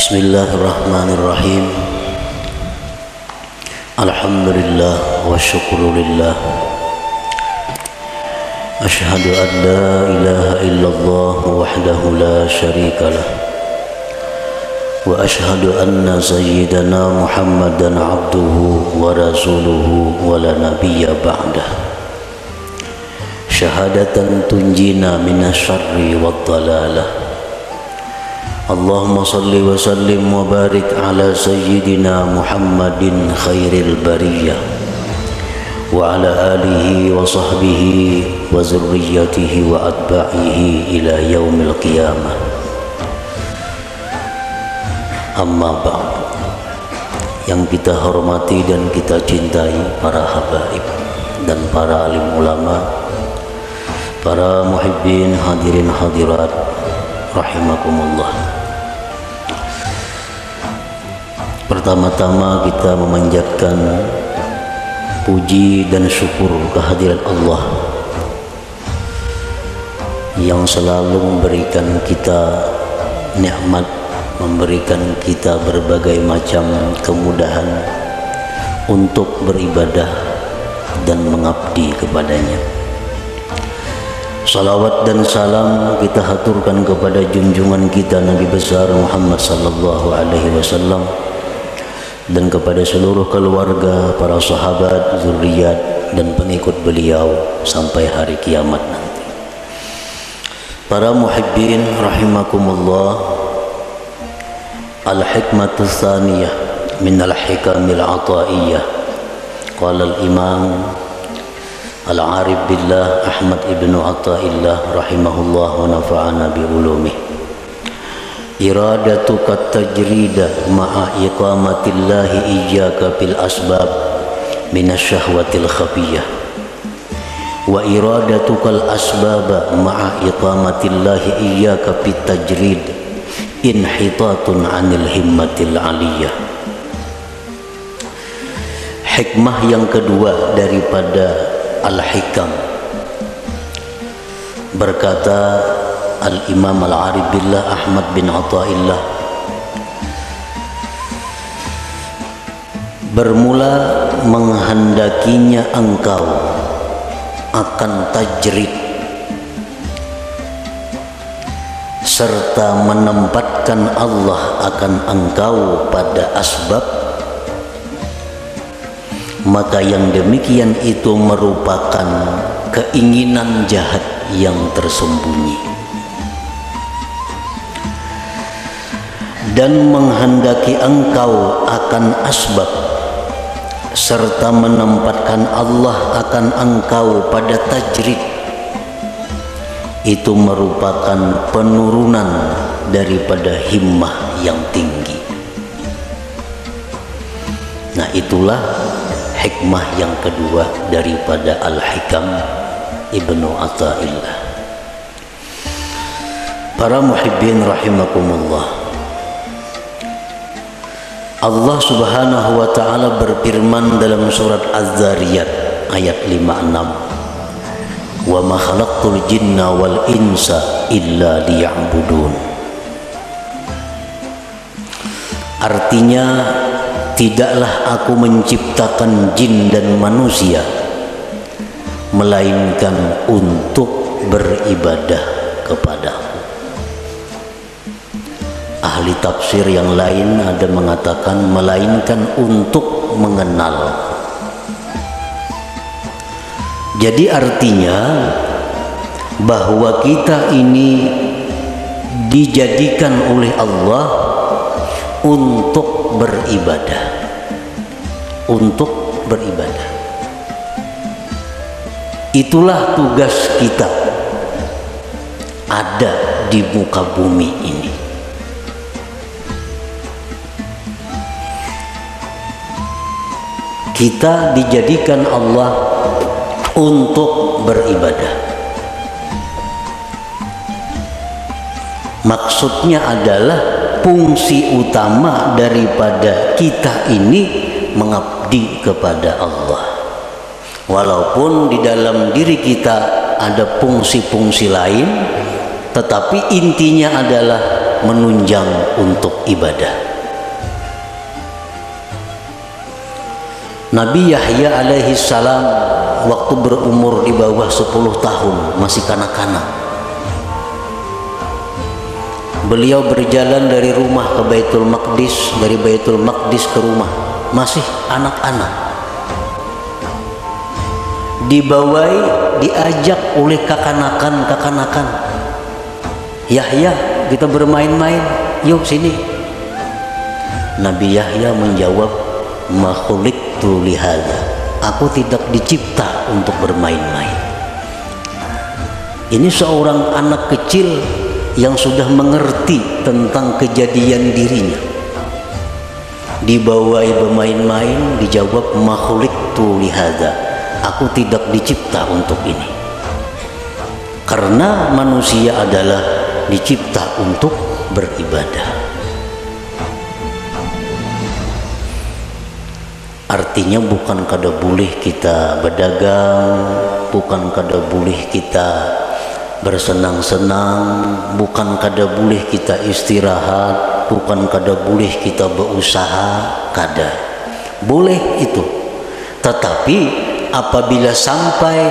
Bismillahirrahmanirrahim. Alhamdulillah wa syukrulillah. Ashhadu an la ilaha illallah wahdahu la syarikalah. Wa ashhadu anna sayyidana Muhammadan abduhu wa rasuluhu wa la nabiyya ba'dah. Syahadatan tunjina minasyarri wad dhalalah. Allahumma salli wa sallim wa barik ala sayyidina Muhammadin khairil bariyah wa ala alihi wa sahbihi wa zurriyatihi wa atba'ihi ila yaumil qiyamah. Amma ba'd. Yang kita hormati dan kita cintai para habaib dan para alim ulama, para muhibbin hadirin hadirat rahimakumullah. Pertama-tama kita memanjatkan puji dan syukur kehadirat Allah yang selalu memberikan kita nikmat, memberikan kita berbagai macam kemudahan untuk beribadah dan mengabdi kepadanya. Salawat dan salam kita haturkan kepada junjungan kita Nabi besar Muhammad sallallahu alaihi wasallam dan kepada seluruh keluarga, para sahabat, zuriat dan pengikut beliau sampai hari kiamat nanti. Para muhibbin rahimakumullah, al-hikmatu tsaniyah min al-hikamil ataiyah. Qala al-imam al-arif billah Ahmad ibnu Athaillah rahimahullah wa nafa'ana bi ulumih. Iradatuka tajrida ma'a iqamatillahi iyyaka bil asbab minasyahwatil khafiyah wa iradatukal asbaba ma'a iqamatillahi iyyaka bit tajrid inhitatun 'anil himmatil 'aliyah. Hikmah yang kedua daripada al-hikam, berkata Al-Imam Al-Arif Billah Ahmad bin Athaillah, bermula menghendakinya engkau akan tajrid serta menempatkan Allah akan engkau pada asbab, maka yang demikian itu merupakan keinginan jahat yang tersembunyi. Dan menghendaki engkau akan asbab serta menempatkan Allah akan engkau pada tajrid, itu merupakan penurunan daripada himmah yang tinggi. Nah, itulah hikmah yang kedua daripada Al-Hikam Ibnu Athaillah. Para muhibbin rahimakumullah, Allah subhanahu wa ta'ala berfirman dalam surat Az-Zariyat ayat 56, wa ma khalaqtul jinna wal insa illa liya'budun. Artinya, tidaklah aku menciptakan jin dan manusia melainkan untuk beribadah kepadaku. Ahli tafsir yang lain ada mengatakan melainkan untuk mengenal. Jadi artinya bahwa kita ini dijadikan oleh Allah untuk beribadah, untuk beribadah. Itulah tugas kita ada di muka bumi ini. Kita dijadikan Allah untuk beribadah. Maksudnya adalah fungsi utama daripada kita ini mengabdi kepada Allah. Walaupun di dalam diri kita ada fungsi-fungsi lain, tetapi intinya adalah menunjang untuk ibadah. Nabi Yahya alaihi salam waktu berumur di bawah 10 tahun, masih kanak-kanak, beliau berjalan dari rumah ke Baitul Maqdis, dari Baitul Maqdis ke rumah, masih anak-anak. Dibawai, diajak oleh kakanakan, Yahya, kita bermain-main, yuk sini. Nabi Yahya menjawab, ma khuliqtu lihadza, aku tidak dicipta untuk bermain-main. Ini seorang anak kecil yang sudah mengerti tentang kejadian dirinya. Dibawai bermain-main, dijawab ma khuliqtu lihadza, aku tidak dicipta untuk ini. Karena manusia adalah dicipta untuk beribadah. Artinya bukan kada boleh kita berdagang, bukan kada boleh kita bersenang-senang, bukan kada boleh kita istirahat, bukan kada boleh kita berusaha, kada. Boleh itu. Tetapi apabila sampai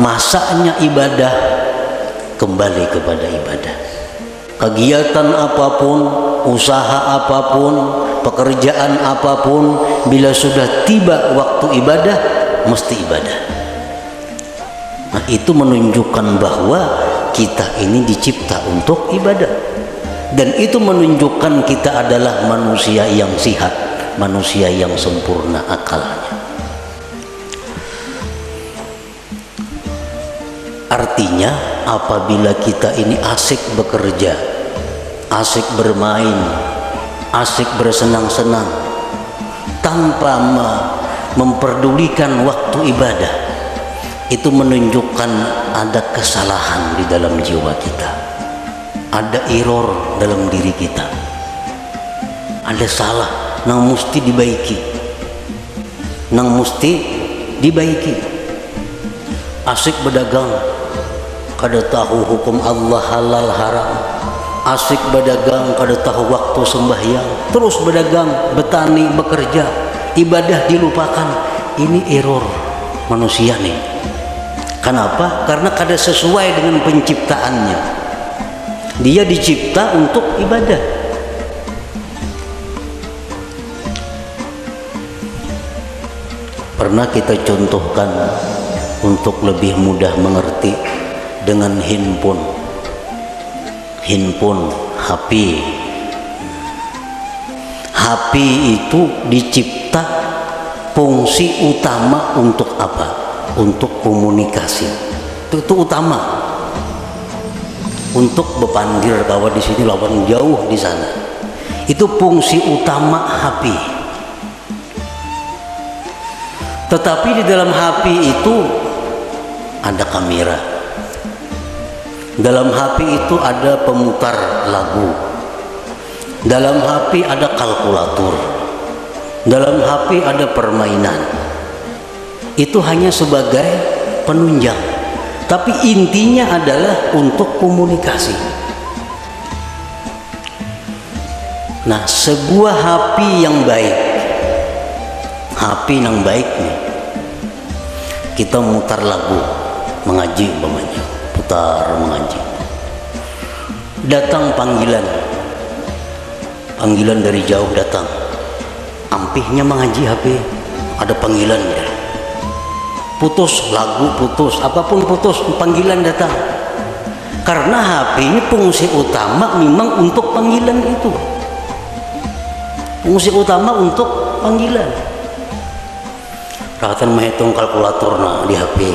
masanya ibadah, kembali kepada ibadah. Kegiatan apapun, usaha apapun, pekerjaan apapun, bila sudah tiba waktu ibadah, mesti ibadah. Nah, itu menunjukkan bahwa kita ini dicipta untuk ibadah. Dan itu menunjukkan kita adalah manusia yang sihat, manusia yang sempurna akalnya. Artinya apabila kita ini asik bekerja, asik bermain, asik bersenang-senang, tanpa memperdulikan waktu ibadah, itu menunjukkan ada kesalahan di dalam jiwa kita, ada error dalam diri kita, ada salah yang mesti dibaiki, asik berdagang, kada tahu hukum Allah halal haram, asik berdagang kada tahu waktu sembahyang, terus berdagang, bertani, bekerja, ibadah dilupakan. Ini error manusia nih. Kenapa? Karena kada sesuai dengan penciptaannya. Dia dicipta untuk ibadah. Pernah kita contohkan untuk lebih mudah mengerti dengan handphone, HP. HP itu dicipta fungsi utama untuk apa? Untuk komunikasi. Itu utama. Untuk berpanggil kawan di sini, lawan jauh di sana. Itu fungsi utama HP. Tetapi di dalam HP itu ada kamera. Dalam HP itu ada pemutar lagu. Dalam HP ada kalkulator. Dalam HP ada permainan. Itu hanya sebagai penunjang. Tapi intinya adalah untuk komunikasi. Nah, sebuah HP yang baik, nih, kita mutar lagu, mengaji umpamanya, putar mengaji. Datang panggilan dari jauh datang, ampihnya mengaji HP, ada panggilan ya. Putus lagu, putus apapun, putus panggilan datang. Karena HP ini fungsi utama memang untuk panggilan itu, fungsi utama untuk panggilan. Rahatan menghitung kalkulator di HP,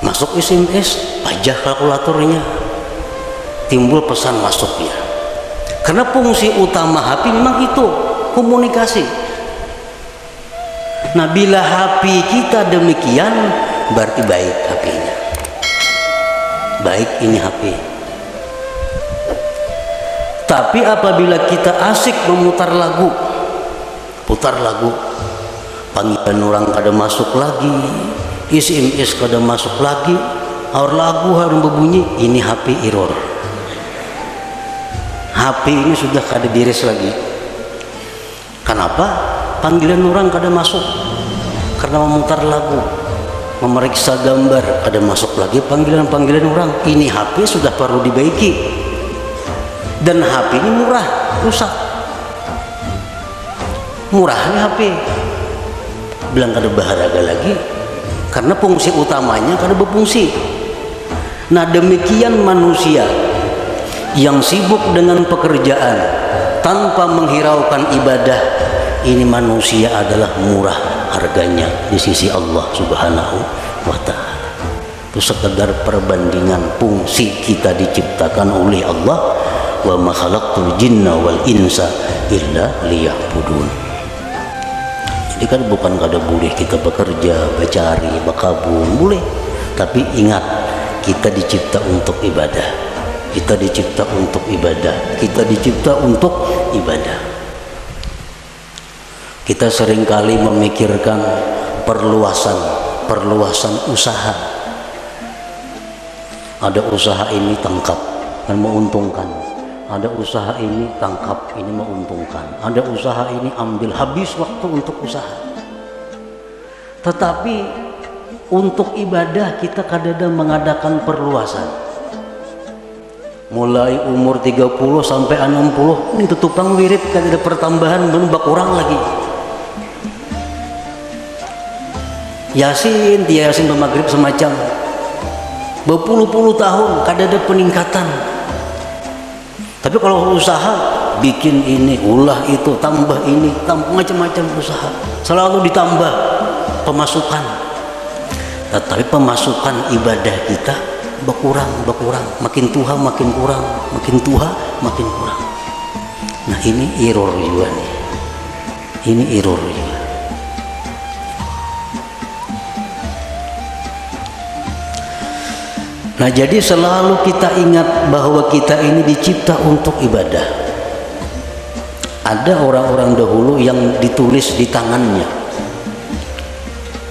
masuk SMS, pajak kalkulatornya, timbul pesan masuknya. Karena fungsi utama HP memang itu komunikasi. Nah, bila HP kita demikian, berarti baik HP-nya. Baik ini HP. Tapi apabila kita asik memutar lagu, putar lagu, panggilan orang kada masuk lagi, SMS kada masuk lagi, lagu harus berbunyi, ini HP error. HP ini sudah kada diris lagi. Kenapa? Panggilan orang kada masuk karena memutar lagu, memeriksa gambar, kada masuk lagi panggilan-panggilan orang. Ini HP sudah perlu dibaiki, dan HP ini murah, rusak. Murah nih HP, bilang kada berharga lagi karena fungsi utamanya kada berfungsi. Nah demikian manusia yang sibuk dengan pekerjaan tanpa menghiraukan ibadah, ini manusia adalah murah harganya di sisi Allah Subhanahu wa Ta'ala. Itu sekedar perbandingan fungsi kita diciptakan oleh Allah. Wa ma khalaqtul jinna wal insa illa liya'budun. Jadi kan bukan kada boleh kita bekerja, bercari, berkabung, boleh. Tapi ingat, kita dicipta untuk ibadah. Kita dicipta untuk ibadah. Kita dicipta untuk ibadah. Kita seringkali memikirkan perluasan usaha. Ada usaha ini tangkap dan menguntungkan. Ada usaha ini tangkap, ini menguntungkan. Ada usaha ini ambil, habis waktu untuk usaha. Tetapi untuk ibadah kita kadang-kadang mengadakan perluasan. Mulai umur 30 sampai 60 ini tutupang wirid, kada ada pertambahan, belum kurang lagi. Yasin bermaghrib semacam berpuluh-puluh tahun kada ada peningkatan. Tapi kalau usaha, bikin ini, ulah itu, tambah ini, macam-macam usaha, selalu ditambah pemasukan. Tetapi pemasukan ibadah kita berkurang, makin tua makin kurang, makin tua makin kurang. Nah ini error juga nih, ini error juga. Nah jadi selalu kita ingat bahwa kita ini dicipta untuk ibadah. Ada orang-orang dahulu yang ditulis di tangannya,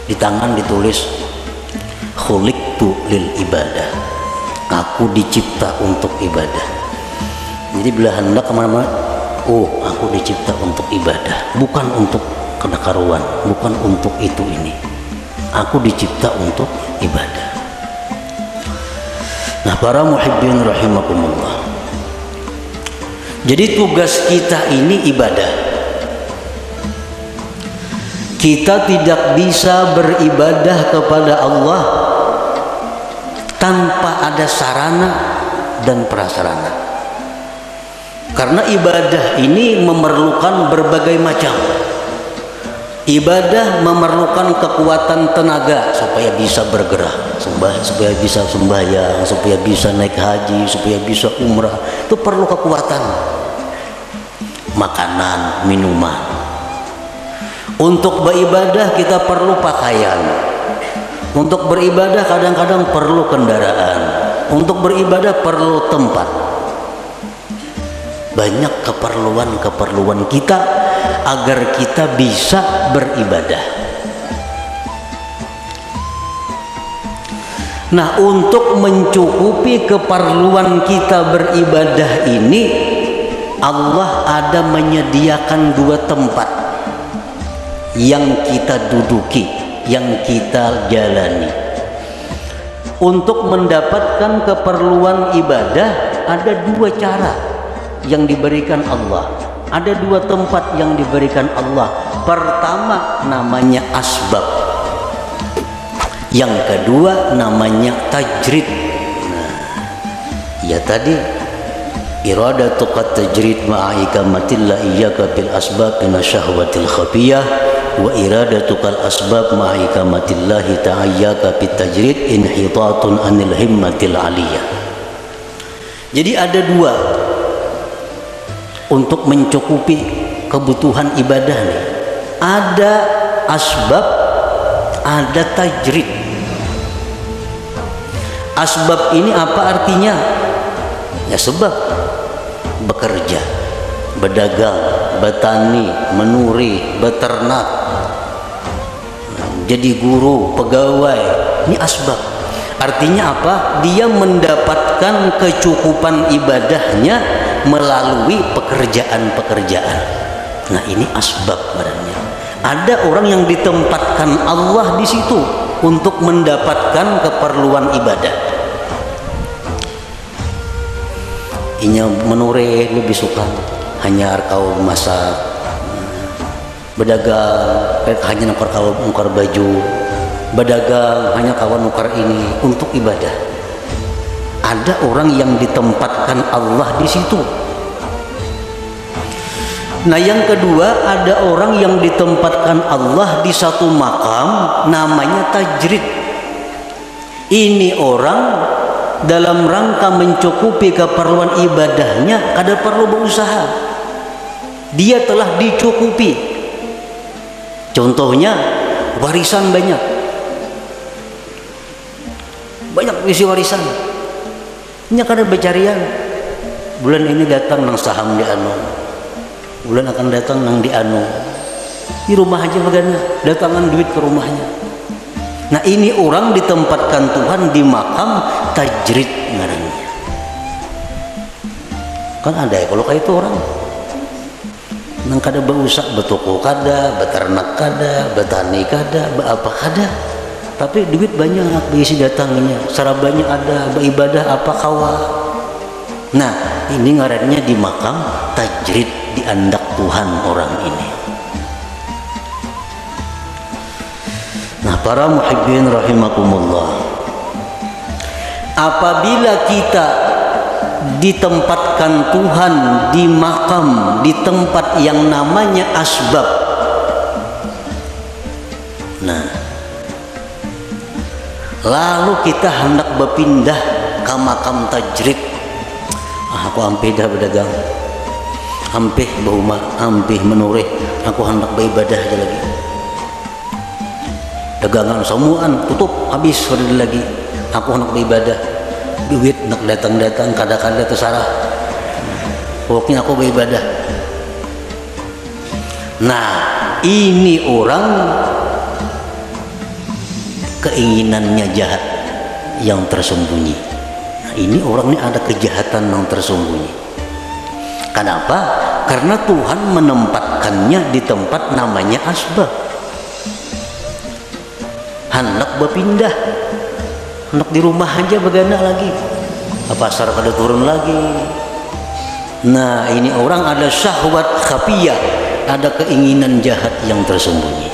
di tangan ditulis khuliqtu lil ibadah, aku dicipta untuk ibadah. Jadi bila hendak kemana-mana, oh aku dicipta untuk ibadah, bukan untuk kedekaruan, bukan untuk itu ini, aku dicipta untuk ibadah. Nah para muhibbin rahimakumullah, jadi tugas kita ini ibadah. Kita tidak bisa beribadah kepada Allah tanpa ada sarana dan prasarana, karena ibadah ini memerlukan berbagai macam. Ibadah memerlukan kekuatan tenaga supaya bisa bergerak, supaya bisa sembahyang, supaya bisa naik haji, supaya bisa umrah. Itu perlu kekuatan, makanan, minuman. Untuk beribadah kita perlu pakaian. Untuk beribadah kadang-kadang perlu kendaraan. Untuk beribadah perlu tempat. Banyak keperluan kita agar kita bisa beribadah. Nah, untuk mencukupi keperluan kita beribadah ini, Allah ada menyediakan dua tempat yang kita duduki, yang kita jalani. Untuk mendapatkan keperluan ibadah ada dua cara yang diberikan Allah. Ada dua tempat yang diberikan Allah. Pertama namanya asbab, yang kedua namanya tajrid. Nah, ya tadi iradatuka tajrid ma'a ikamatillah iyyaka bil asbab min syahwatil khafiyah, wa iradatukal asbab ma'a ikamatillah ta'ayyaka bit tajrid inhitatun anil himmatil aliyah. Jadi ada dua untuk mencukupi kebutuhan ibadah nih. Ada asbab, ada tajrid. Asbab ini apa artinya? Ya sebab, bekerja, berdagang, bertani, menuri, beternak, jadi guru, pegawai. Ini asbab. Artinya apa? Dia mendapatkan kecukupan ibadahnya melalui pekerjaan-pekerjaan. Nah, ini asbab badannya. Ada orang yang ditempatkan Allah di situ untuk mendapatkan keperluan ibadah. Inya menure lebih suka hanya kau masak, berdagang hanya nukar baju, berdagang hanya kawan nukar ini untuk ibadah. Ada orang yang ditempatkan Allah di situ. Nah, yang kedua, ada orang yang ditempatkan Allah di satu makam namanya tajrid. Ini orang dalam rangka mencukupi keperluan ibadahnya kada perlu berusaha. Dia telah dicukupi. Contohnya warisan banyak isi warisan. Ini kada becarian. Bulan ini datang nang saham di anu. Bulan akan datang nang di anu. Di rumah aja bagaimana datangan duit ke rumahnya. Nah, ini orang ditempatkan Tuhan di makam tajrid ngarannya. Kan ada ya kalau kayak itu orang nang kada berusaha betoko kada, beternak kada, betani kada, apa kada. Tapi duit banyak anak berisi datangnya, sarabanya ada, beribadah apa kawa. Nah, ini ngarannya di makam tajrid, diandak Tuhan orang ini. Nah, para muhibbin rahimakumullah, apabila kita ditempatkan Tuhan di makam, di tempat yang namanya asbab, nah, lalu kita hendak berpindah ke makam tajrid. Aku ampih dah berdagang, ampih berumah, ampih menureh, aku hendak beribadah aja lagi. Dagangan semuaan tutup habis sudah lagi, aku hendak beribadah. Duit nak datang-datang kadang-kadang tersarah. Pokoknya aku beribadah. Nah, ini orang keinginannya jahat yang tersembunyi. Nah, ini orang ini ada kejahatan yang tersembunyi. Kenapa? Karena Tuhan menempatkannya di tempat namanya asbab. Hendak berpindah, hendak di rumah aja begana lagi, ke pasar kada turun lagi. Nah, ini orang ada syahwat khafiyah, ada keinginan jahat yang tersembunyi.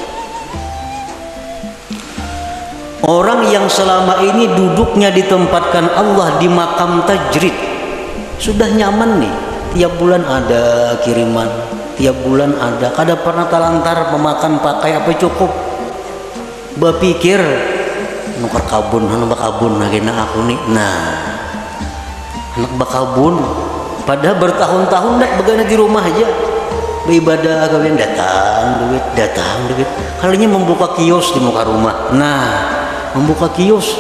Orang yang selama ini duduknya ditempatkan Allah di makam tajrid sudah nyaman nih, tiap bulan ada kiriman, tiap bulan ada, kada pernah talantar memakan pakai apa cukup. Berpikir nukar kabun, anak bakabun nagina aku nih. Nah, anak bakabun padahal bertahun-tahun dah begana di rumah aja beribadah, kalian datang duit. Kalinya membuka kios di muka rumah. Nah, membuka kios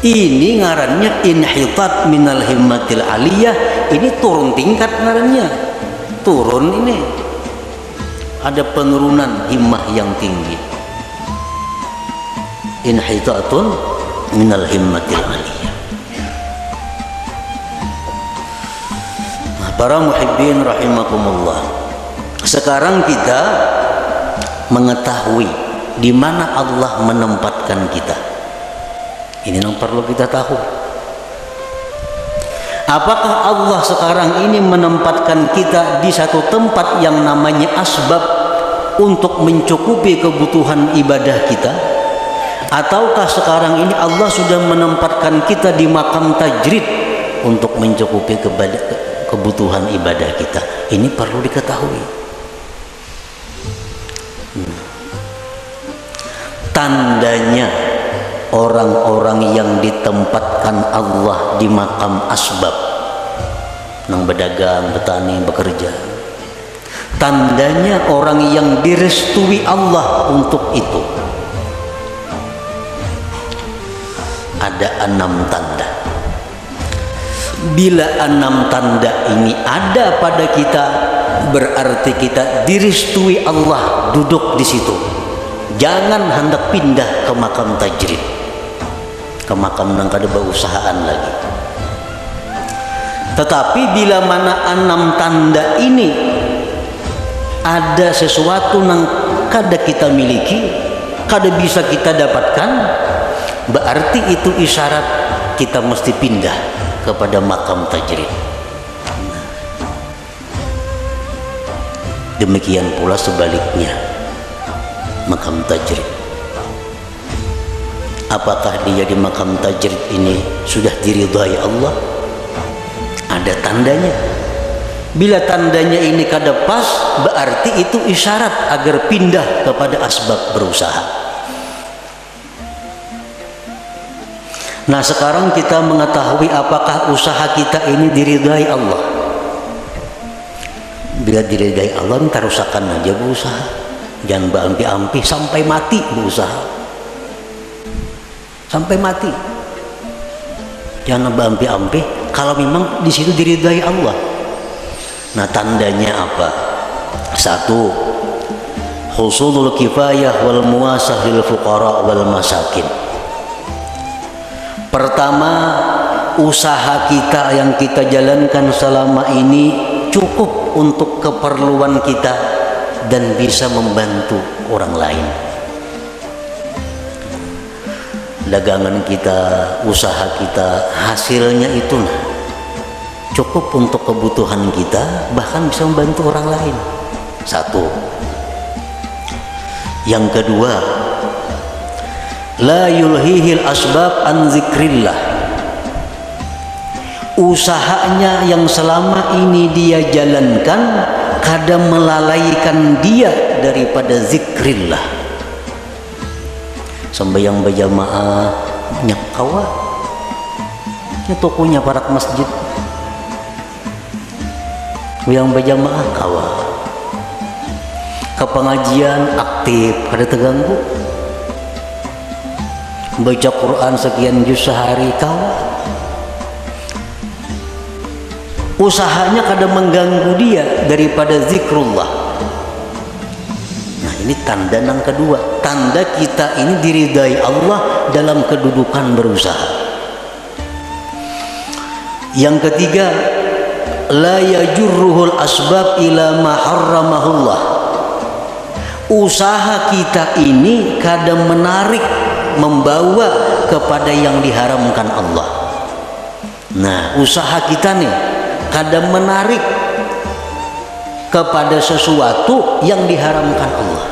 ini ngarannya inhitat minal himmatil aliyah. Ini turun tingkat ngarannya, turun ini, ada penurunan himmah yang tinggi. Inhitatun minal himmatil aliyah. Nah, para muhibbin rahimakumullah, sekarang kita mengetahui di mana Allah menempatkan kita. Ini yang perlu kita tahu. Apakah Allah sekarang ini menempatkan kita di satu tempat yang namanya asbab untuk mencukupi kebutuhan ibadah kita? Ataukah sekarang ini Allah sudah menempatkan kita di makam tajrid untuk mencukupi kebutuhan ibadah kita? Ini perlu diketahui. Tandanya orang-orang yang ditempatkan Allah di makam asbab, nang berdagang, bertani, bekerja, tandanya orang yang direstui Allah untuk itu. Ada 6 tanda. Bila 6 tanda ini ada pada kita, berarti kita direstui Allah duduk di situ. Jangan hendak pindah ke makam tajrid, ke makam nang kada berusahaan lagi. Tetapi bila mana 6 tanda ini ada sesuatu yang kada kita miliki, kada bisa kita dapatkan, berarti itu isyarat kita mesti pindah kepada makam tajrid. Demikian pula sebaliknya, makam tajrid. Apakah dia di makam tajrid ini sudah diridhai Allah? Ada tandanya. Bila tandanya ini kada pas, berarti itu isyarat agar pindah kepada asbab berusaha. Nah, sekarang kita mengetahui apakah usaha kita ini diridhai Allah. Bila diridhai Allah, ntar usahakan aja berusaha. Jangan berampi-ampi sampai mati berusaha. Sampai mati. Jangan berampi-ampi kalau memang di situ diridhai Allah. Nah, tandanya apa? 1. Husulul kifayah wal muwasah lil fuqara wal masakin. Pertama, usaha kita yang kita jalankan selama ini cukup untuk keperluan kita dan bisa membantu orang lain. Dagangan kita, usaha kita, hasilnya itu cukup untuk kebutuhan kita, bahkan bisa membantu orang lain. 1. Yang kedua, la yulhihil asbab an zikrillah. Usahanya yang selama ini dia jalankan kadang melalaikan dia daripada zikrillah. Sembahyang berjamaah banyak kawa, ini tokonya para masjid. Yang berjamaah kawa, ke pengajian aktif, kada terganggu. Baca Quran sekian juz sehari kawa. Usahanya kadang mengganggu dia daripada zikrullah. Nah, ini tanda yang kedua, tanda kita ini diridai Allah dalam kedudukan berusaha. Yang ketiga, la yajurruhul asbab ila ma harramahullah. Usaha kita ini kadang menarik, membawa kepada yang diharamkan Allah. Nah, usaha kita nih kadang menarik kepada sesuatu yang diharamkan Allah.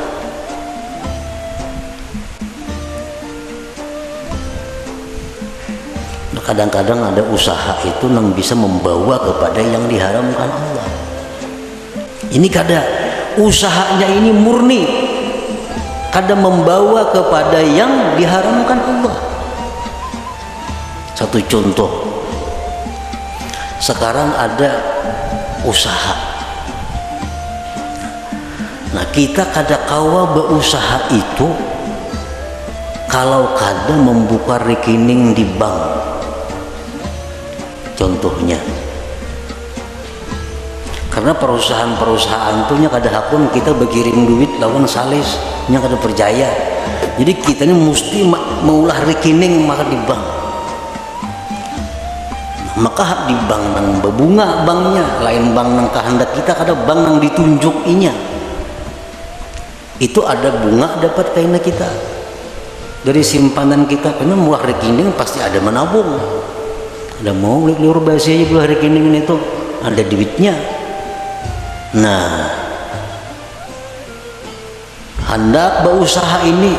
Nah, kadang-kadang ada usaha itu yang bisa membawa kepada yang diharamkan Allah. Ini kadang usahanya ini murni, kadang membawa kepada yang diharamkan Allah. Satu contoh, sekarang ada usaha. Nah, kita kada kawa berusaha itu kalau kada membuka rekening di bank. Contohnya, karena perusahaan-perusahaan tuh nya kada hakun kita berkirim duit lawan salis nya kada percaya. Jadi kita ini mesti maulah rekening maka di bank. Maka di bank nang berbunga banknya, lain bank nang kehendak kita, kada bank nang ditunjuk inya. Itu ada bunga dapat kaina kita dari simpanan kita, karena mulai rekening pasti ada menabung. Ada mau liur basi aja belah rekening itu ada duitnya. Nah, hendak berusaha ini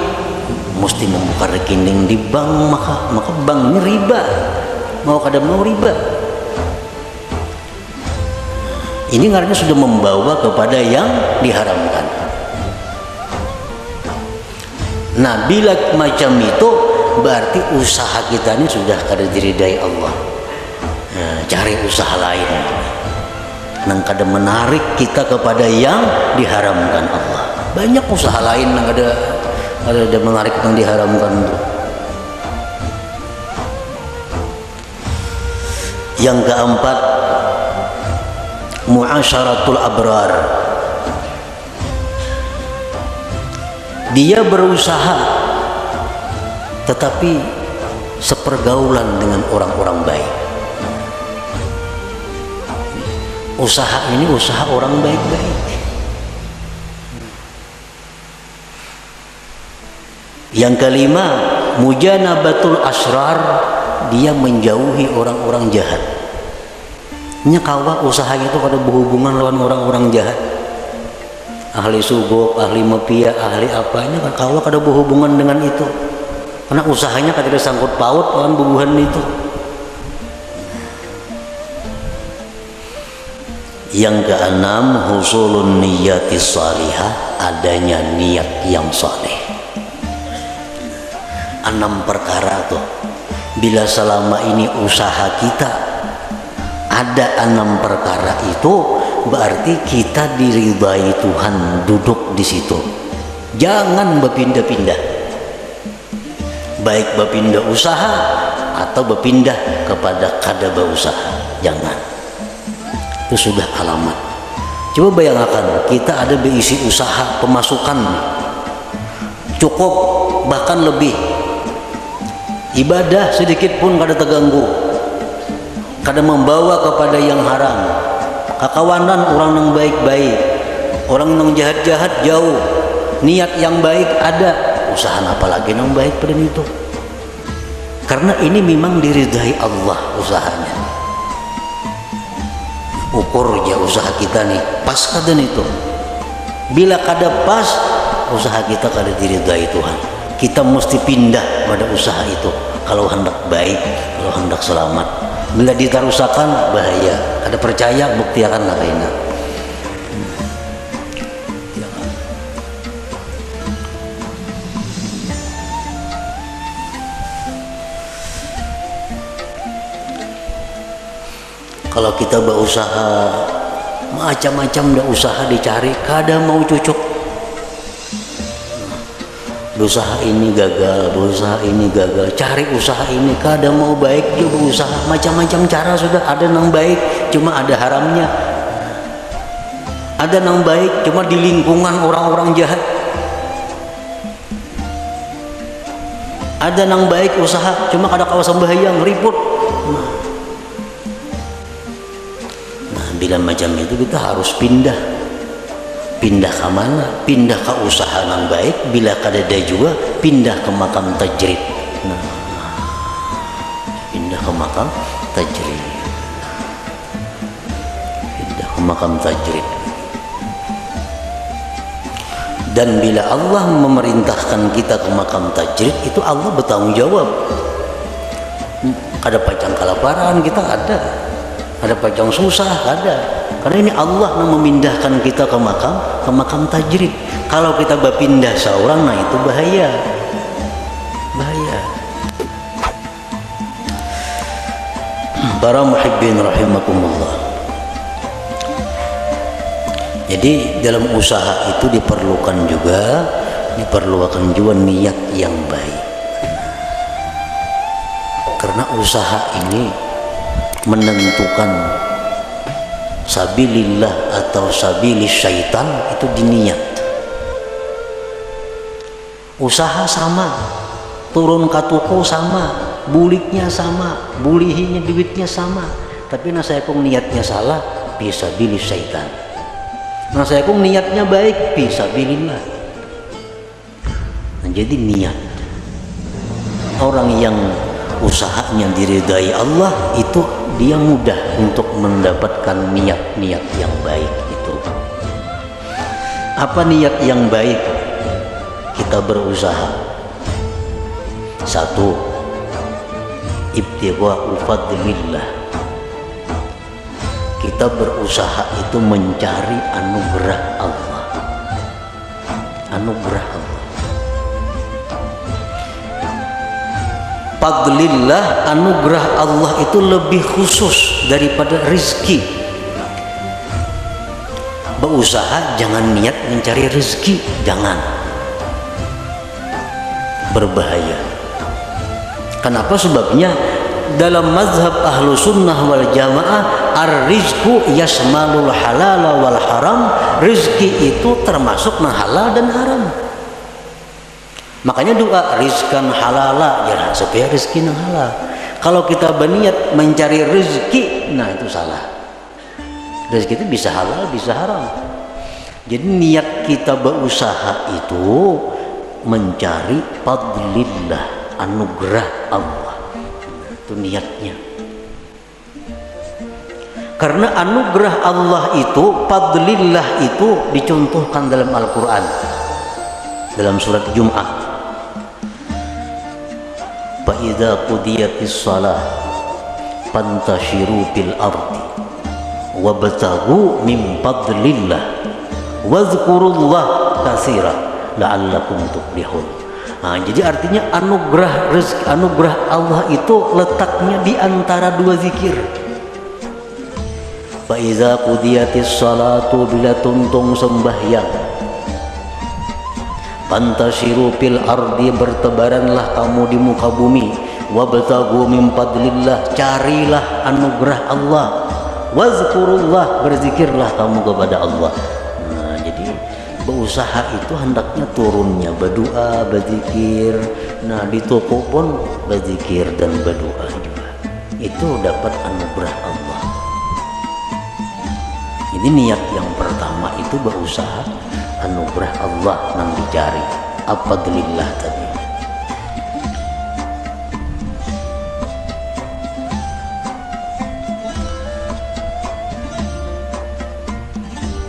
mesti membuka rekening di bank, maka bank ini riba. Mau kada mau riba. Ini karena sudah membawa kepada yang diharamkan. Nah, bila macam itu berarti usaha kita ini sudah kada diridai Allah. Nah, cari usaha lain yang kada menarik kita kepada yang diharamkan Allah. Banyak usaha lain yang ada menarik yang diharamkan itu. Yang keempat, muasyaratul abrar. Dia berusaha tetapi sepergaulan dengan orang-orang baik. Usaha ini usaha orang baik-baik. Yang kelima, mujanabatul asrar, dia menjauhi orang-orang jahat. Nya kawa usahanya itu pada berhubungan lawan orang-orang jahat. Ahli sugop, ahli mafia, ahli apanya kan kawa kada berhubungan dengan itu. Karena usahanya kada sangkut paut lawan bubuhan itu. Yang keenam, husulun niyatis salihah, adanya niat yang saleh. 6 perkara tuh. Bila selama ini usaha kita ada 6 perkara itu, berarti kita diridai Tuhan duduk di situ. Jangan berpindah-pindah. Baik berpindah usaha atau berpindah kepada kada berusaha. Jangan. Itu sudah alamat. Coba bayangkan kita ada berisi usaha pemasukan cukup bahkan lebih, ibadah sedikit pun kada terganggu, kada membawa kepada yang haram, kakawanan orang yang baik-baik, orang yang jahat-jahat jauh, niat yang baik ada, usaha apalagi yang baik pada itu. Karena ini memang diridai Allah usahanya. Ukur ya usaha kita nih pas kada itu. Bila kada pas, usaha kita kada diridai Tuhan. Kita mesti pindah pada usaha itu kalau hendak baik, kalau hendak selamat. Bila ditarusakan bahaya. Kada percaya bukti akan lainnya. Kalau kita berusaha macam-macam dah usaha dicari, kada mau cucuk. Berusaha ini gagal, berusaha ini gagal, cari usaha ini kada mau baik, dia berusaha macam-macam cara sudah ada yang baik, cuma ada haramnya. Ada yang baik, cuma di lingkungan orang-orang jahat. Ada yang baik usaha, cuma kada kawasan bahaya, ngeriput. Bila macam itu kita harus pindah ke mana? Pindah ke usaha yang baik. Bila kadada juga pindah ke makam tajrid. Pindah ke makam tajrid. Pindah ke makam tajrid. Dan bila Allah memerintahkan kita ke makam tajrid, itu Allah bertanggung jawab. Ada pacang kelaparan kita ada pacang susah ada, karena ini Allah yang memindahkan kita ke makam tajrid. Kalau kita berpindah seorang, nah itu bahaya. Para muhibbin rahimakumullah. Jadi dalam usaha itu diperlukan juga niat yang baik. Karena usaha ini menentukan sabilillah atau sabilis syaitan itu diniat. Usaha sama, turun ke toko sama, buliknya sama, bulihinya duitnya sama, tapi saya pun niatnya salah, fisabilis syaitan. Saya pun niatnya baik, fisabilillah. Jadi niat. Orang yang usahanya diridai Allah itu dia mudah untuk mendapatkan niat-niat yang baik itu. Apa niat yang baik? Kita berusaha. 1. Ibtigha'u fadlillah. Kita berusaha itu mencari anugerah Allah. Anugerah Allah. Fadlillah, anugerah Allah itu lebih khusus daripada rizki. Berusaha jangan niat mencari rizki, jangan. Berbahaya. Kenapa? Sebabnya dalam mazhab ahlu sunnah wal jamaah, ar-rizku yasmalul halal wal haram. Rizki itu termasuk na halal dan haram. Makanya doa rizkan halala, ya supaya rezeki yang halal. Kalau kita berniat mencari rezeki, nah itu salah. Rezeki itu bisa halal, bisa haram. Jadi niat kita berusaha itu mencari fadlillah, anugerah Allah. Itu niatnya. Karena anugerah Allah itu, fadlillah itu dicontohkan dalam Al-Quran, dalam surat Jum'ah. Fa'idha qudiyatis salah fantashiru fil ardi wabtaghu min fadlillah wazkurullah katsira la'allakum tuflihun. Nah, jadi artinya anugerah rezeki, anugerah Allah itu letaknya di antara dua zikir. Fa iza qudiyatis salatu, bila tuntung sembahyang, fantashiru fil ardi, bertebaranlah kamu di muka bumi, wabtaghu min fadlillah, carilah anugerah Allah, wazkurullah, berzikirlah kamu kepada Allah. Nah, jadi berusaha itu hendaknya turunnya berdoa, berzikir. Nah, di toko pun berzikir dan berdoa juga. Itu dapat anugerah Allah. Jadi niat yang pertama itu berusaha anugerah Allah yang dicari. Fadlillah tadi.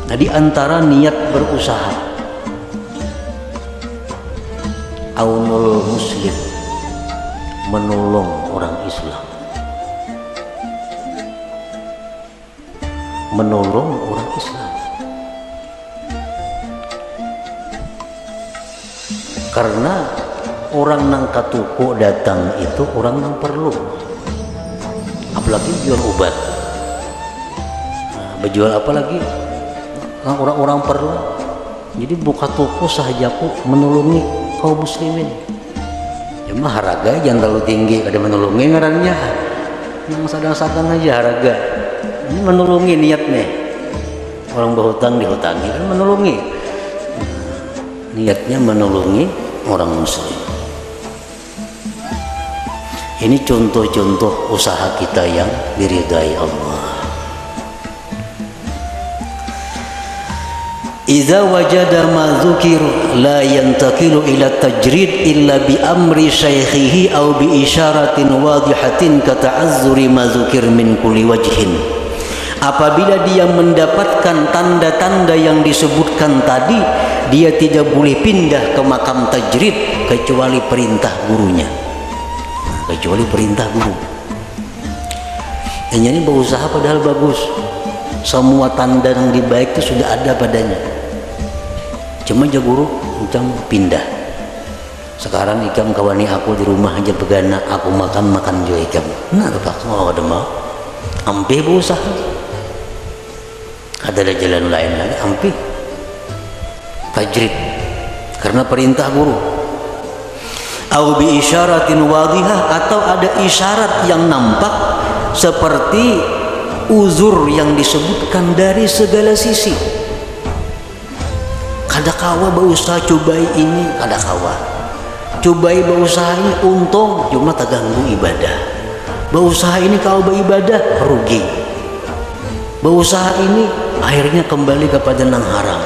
Nah, di antara niat berusaha, aunul muslim, menolong orang Islam, menolong orang Islam. Karena orang nang katuko datang itu orang nang perlu, apalagi jual obat. Nah, berjual apa lagi? Orang-orang perlu. Jadi buka toko sahajaku menolongi kaum muslimin. Ya mah harga jangan terlalu tinggi, kada menolongi ngarannya. Yang sadang-sadang aja harga. Ini menolongi niat nih. Orang berhutang dihutangi kan menolongi. Niatnya menolongi orang muslim. Ini contoh-contoh usaha kita yang diridai Allah. Idza wajada ma dzukir la yantaqilu ila tajrid illa bi amri syaikhihi aw bi isyaratin wadihatin ka ta'azzuri ma dzukir min kulli wajhin. Apabila dia mendapatkan tanda-tanda yang disebutkan tadi, dia tidak boleh pindah ke makam tajrid kecuali perintah gurunya. Kecuali perintah guru. Ini berusaha padahal bagus. Semua tanda yang baik itu sudah ada padanya. Cuma aja guru macam pindah. Sekarang ikam kawani aku di rumah aja begana, aku makan juga ikam. Nah, terpaksa ada mau. Ampe berusaha. Ada jalan lain lagi, ampe. Tajrid. Karena perintah guru. Au bi isyaratin wadihah, atau ada isyarat yang nampak seperti uzur yang disebutkan dari segala sisi. Kada kawa berusaha cobai ini, kada kawa cobai berusaha ini untung cuma terganggu ibadah. Berusaha ini kau beribadah rugi. Berusaha ini akhirnya kembali kepada nang haram.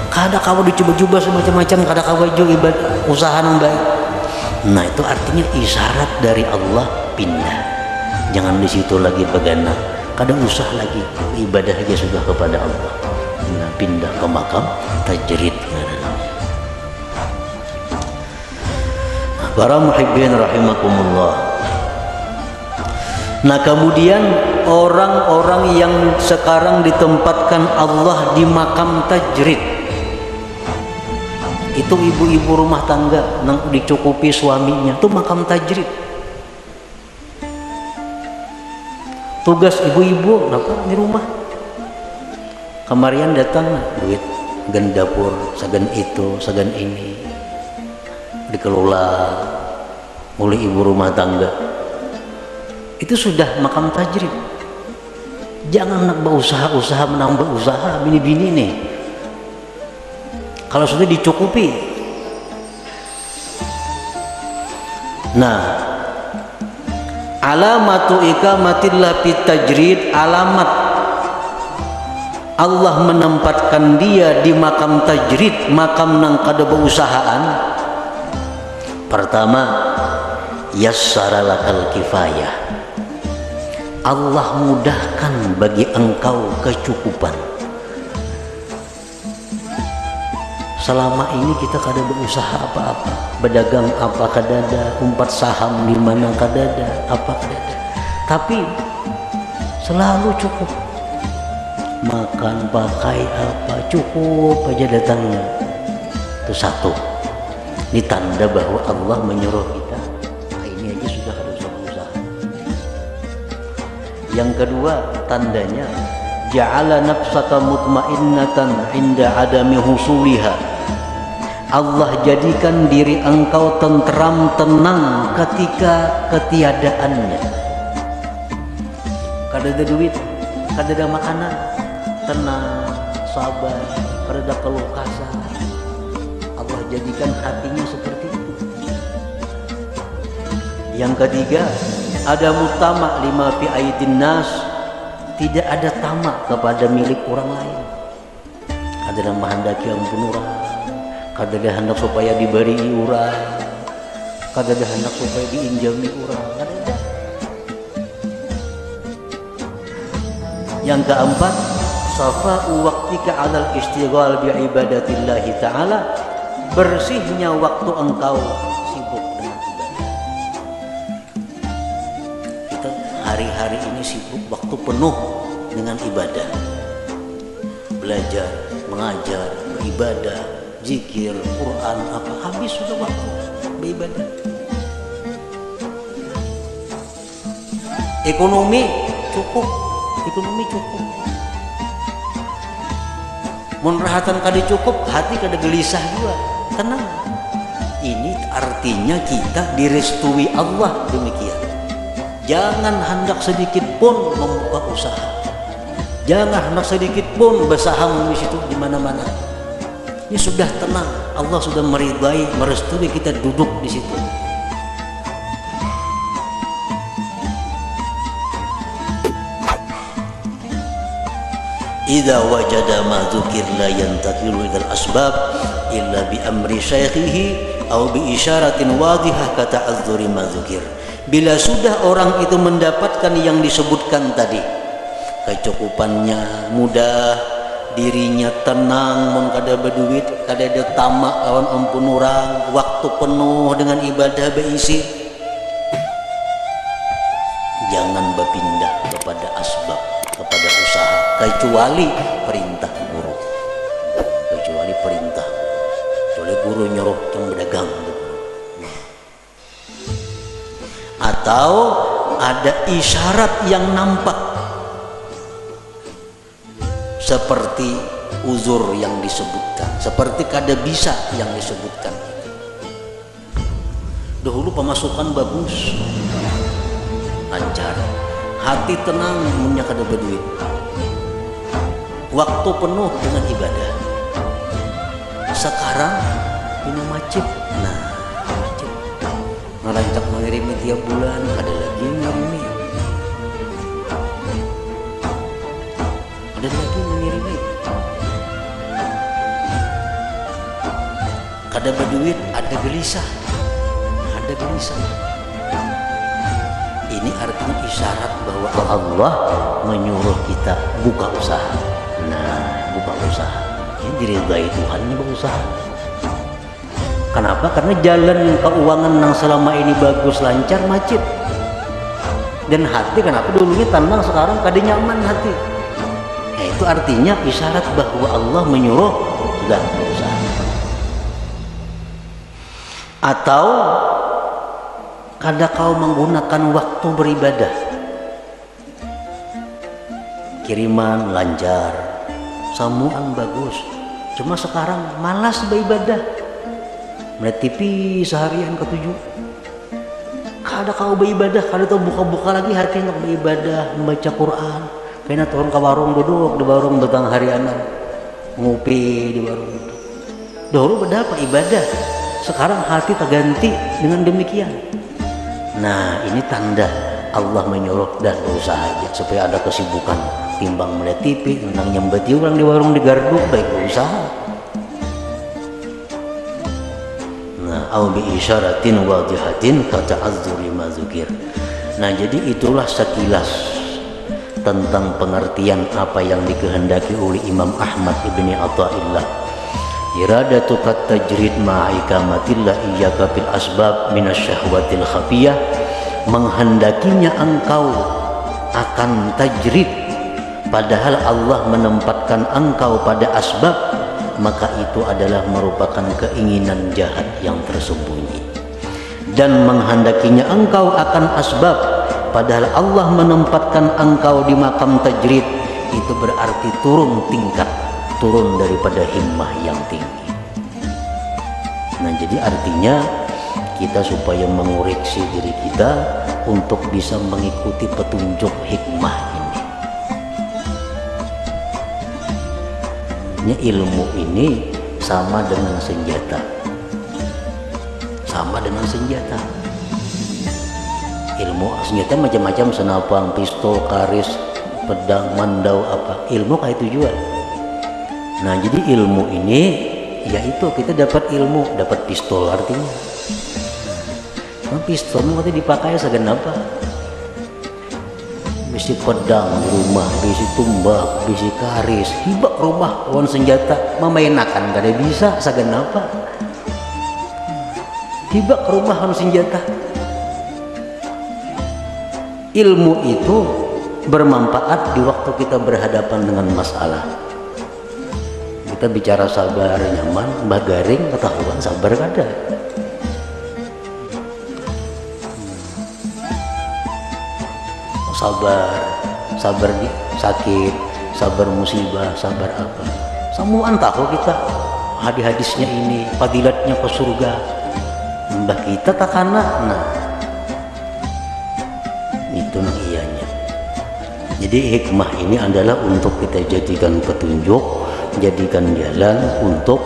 Kada kawa dicoba-coba semacam-macam, kada kawa juga ibadah usaha nang baik. Nah, itu artinya isyarat dari Allah pindah. Jangan di situ lagi begana. Kada usah lagi ibadah aja sudah kepada Allah. Nah, pindah ke makam tajrid. Para muhibbin rahimakumullah. Nah, kemudian orang-orang yang sekarang ditempatkan Allah di makam tajrid, itu ibu-ibu rumah tangga yang dicukupi suaminya, itu makam tajrid. Tugas ibu-ibu apa di rumah? Kemarian datang duit gen dapur, sagan itu, sagan ini dikelola oleh ibu rumah tangga. Itu sudah makam tajrid. Jangan nak berusaha menambah usaha bini-bini nih. Kalau sudah dicukupi. Nah, alamatu ikamatillah fit tajrid, alamat Allah menempatkan dia di makam tajrid, makam nang kada beusahaan. Pertama, yassara lakal kifayah. Allah mudahkan bagi engkau kecukupan. Selama ini kita kada berusaha apa-apa, berdagang apa kadada, umpat saham di mana kadada, apa kadada. Tapi selalu cukup. Makan, pakai apa, cukup aja datangnya. Itu satu. Ini tanda bahwa Allah menyuruh kita. Nah, ini aja sudah harus berusaha. Yang kedua, tandanya ja'ala nafsaka mutmainnatan 'inda adami husuliha. Allah jadikan diri engkau tentram, tenang ketika ketiadaannya. Kada ada duit, kada ada makanan, tenang, sabar, kada keluh kesah. Allah jadikan hatinya seperti itu. Yang ketiga, ada mutama lima fi aidin nas, tidak ada tamak kepada milik orang lain. Ada menghendaki ampun orang, kada ada hendak supaya diberi orang, kada ada hendak supaya diinjami orang, kada ada. Yang keempat, safa'u waqtika 'alal istighal bi ibadatillahi ta'ala, bersihnya waktu engkau sibuk dengan ibadah. Kita hari-hari ini sibuk, waktu penuh dengan ibadah, belajar, mengajar, beribadah, zikir, Quran, apa habis sudah waktu beribadah. Ekonomi cukup. Mun rahatan kada cukup, hati kada gelisah juga, tenang. Ini artinya kita direstui Allah demikian. Jangan hendak sedikit pun membuka usaha, jangan hendak sedikit pun bersaham di situ di mana-mana. Ini sudah tenang, Allah sudah meridai, merestui kita duduk di situ. Idza wajada ma dzukir la yantaqilu ilal asbab illa bi amri syaikhihi aw bi isyaratin wadihah kata'adzuri ma dzukir. Bila sudah orang itu mendapatkan yang disebutkan tadi, kecukupannya mudah, dirinya tenang, mun kada berduit, kada ada tamak lawan ampun orang, waktu penuh dengan ibadah beisi, jangan berpindah kepada asbab, kepada usaha, kecuali perintah guru, kecuali guru nyuruh yang berdagang, atau ada isyarat yang nampak seperti uzur yang disebutkan, seperti kada bisa yang disebutkan. Dahulu pemasukan bagus, lancar, hati tenang, punya kada berduit, waktu penuh dengan ibadah. Sekarang ini macet, macet, ngerancak mengirimi tiap bulan, kada lagi ngirimi, ada lagi mengirimi, kada berduit, ada gelisah, ada gelisah. Ini artinya isyarat bahwa Allah menyuruh kita buka usaha. Nah, buka usaha, ini diridai Tuhan, ini berusaha. Kenapa? Karena jalan keuangan yang selama ini bagus, lancar, macet. Dan hati kenapa dulunya tenang, sekarang kada nyaman hati. Ya, itu artinya isyarat bahwa Allah menyuruh sudah berusaha. Atau kada kau menggunakan waktu beribadah, kiriman lancar, samuan bagus, cuma sekarang malas beribadah, melihat TV seharian ketujuh, kada kau beribadah, kada tahu buka-buka lagi hati untuk beribadah, membaca Quran, kena turun ke warung, duduk di warung betang harianan, ngopi di warung. Dahulu berapa ibadah, sekarang hati terganti dengan demikian. Nah, ini tanda Allah menyuruh dan berusaha aja supaya ada kesibukan timbang melihat TV, tentang nyembeti orang di warung di gardu, baik berusaha. Nah, au bi isyaratin wadihatin kata'azzuri ma dzukir. Nah, jadi itulah sekilas tentang pengertian apa yang dikehendaki oleh Imam Ahmad ibni Athaillah. Iradatukat tajrid ma'ikamatillah iyyaka bil asbab minasyahwatil khafiyah, menghendakinya engkau akan tajrid padahal Allah menempatkan engkau pada asbab, maka itu adalah merupakan keinginan jahat yang tersembunyi. Dan menghendakinya engkau akan asbab padahal Allah menempatkan engkau di makam tajrid, itu berarti turun tingkat, turun daripada himmah yang tinggi. Nah, jadi artinya kita supaya mengoreksi diri kita untuk bisa mengikuti petunjuk hikmah ini. Ilmu ini sama dengan senjata. Sama dengan senjata. Ilmu senjata macam-macam, senapang, pistol, karis, pedang, mandau, apa. Ilmu kayak itu juga. Nah, jadi ilmu ini yaitu kita dapat ilmu, dapat pistol artinya. Nah, pistol waktu dipakai segenapa? Bisi pedang di rumah, bisi tumbak, bisi karis, hibak rumah lawan senjata, memainakan kada bisa segenapa. Hibak rumah lawan senjata. Ilmu itu bermanfaat di waktu kita berhadapan dengan masalah. Kita bicara sabar nyaman, mbah garing ketahuan sabar kada. Sabar di sakit, sabar musibah, sabar apa. Semua tahu kita hadis-hadisnya ini, fadilatnya ke surga. Mbah kita takana, nah itu nah ianya. Jadi hikmah ini adalah untuk kita jadikan petunjuk, jadikan jalan untuk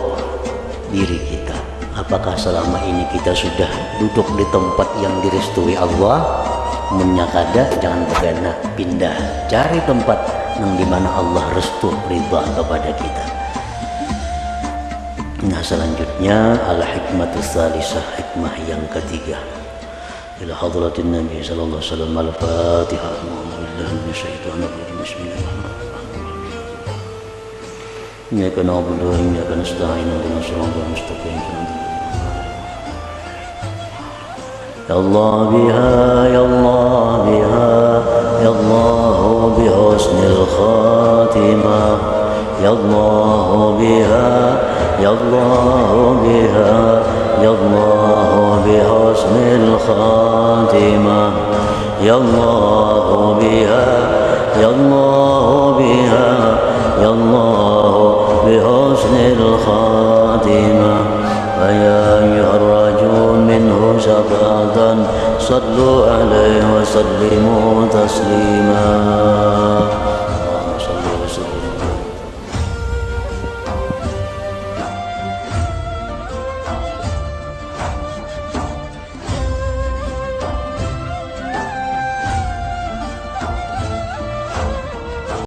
diri kita. Apakah selama ini kita sudah duduk di tempat yang direstui Allah? Menyakada jangan begana, pindah, cari tempat yang dimana Allah restu ridha kepada kita. Nah, selanjutnya al-hikmatus salisah, hikmah yang ketiga. Ila hadratin Nabi sallallahu alaihi wasallam, al-Fatihah. Bismillahirrahmanirrahim. Iyyaka na'budu wa iyyaka nasta'in, ihdinas siratal mustaqim. Ya Allah biha, ya Allah biha, ya Allah bihusnil khatimah. Ya Allah biha, ya Allah biha, ya Allah bihusnil khatimah. Ya Allah biha, ya Allah biha, ya Allah bihusnil khatimah. Ya ayyuhar rajul minhu syafa'atan sallu alaihi wa sallimu taslima.